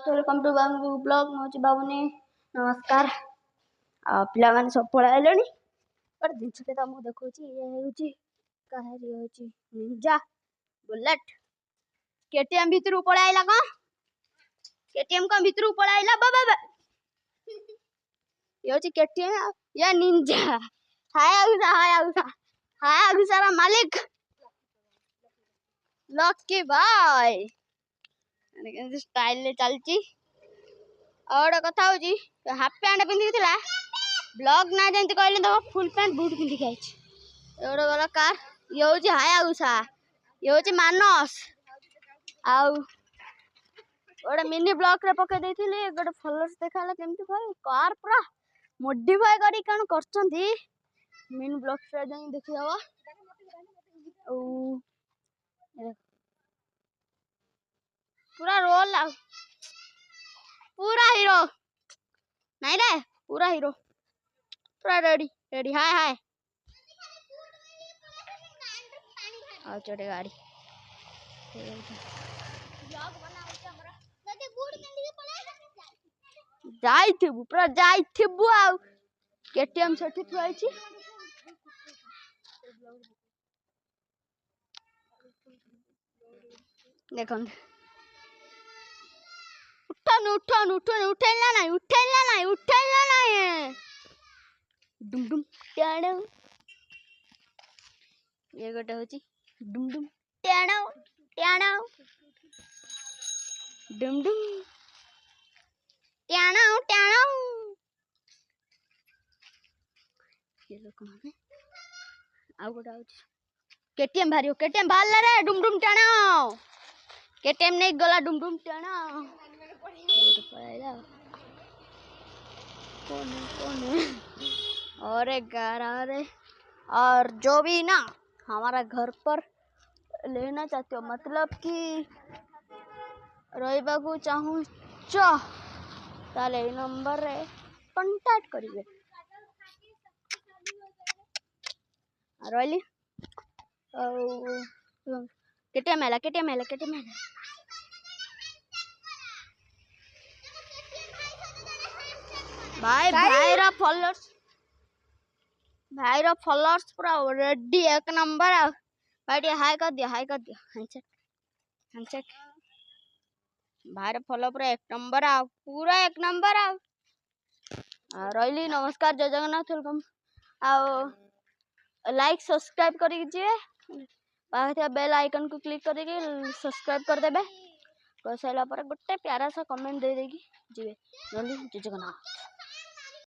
Welcome to Babu blog मुझे बाबूनी नमस्कार पिला माने सब पळाइलेनी पर जिनसटे त मु देखौची ये होची काहे रे होची निंजा बुलेट केटीएम भीतर पळाइला को केटीएम का भीतर पळाइला बाबा ये होची केटीएम या निंजा हाय आगुसा मालिक लकी भाई स्टाइल ले चलची और कथा होची हाफ पैंट पिंधि थिला ब्लॉग ना जंती कहले तो फुल पैंट बूट पिंधि खाइछ एवडो वाला कार ये होची हायाबुसा ये होची मानस आउ ओडे मिनी ब्लॉक रे पके देथिली गोटे फॉलोअर्स देखाला केमती भाई कार पूरा मॉडिफाई करी कान करचंती मिनी ब्लॉक रे जाई देखि हवा ओ पूरा रोल पूरा हीरो नहीं रे पूरा हीरो पूरा रेडी हाय आ चढ़े गाड़ी जाइथिबु पूरा जाइथिबु आ केटीएम सेठी थुआइछि देखन उठैला नहीं डुम डुम टाणो ये गोटे होची डुम डुम टाणो डुम डुम टाणो ये लोक माने आ गोटा होची केटीएम भाला रे डुम डुम टाणो केटीएम नहीं गला डुम डुम टाणो कौन और और जो भी ना हमारा घर पर लेना चाहते हो मतलब कि रहिबा को चाहूँ ताले नंबर रे कांटेक्ट करिवे रहिली केटीएम भाई रा फॉलोअर्स पूरा रेडी एक नंबर आ भाई हाय कर दिया हैंडशेक भाई रा फॉलो पूरा एक नंबर आ पूरा एक नंबर आ रहिली नमस्कार जय जगन्नाथ वेलकम आ लाइक सब्सक्राइब करी जे पाथे बेल आइकन को क्लिक करके सब्सक्राइब कर देबे कर साइला पर गोटे प्यारा सा कमेंट दे देगी जीवे जल्दी जय जगन्नाथ।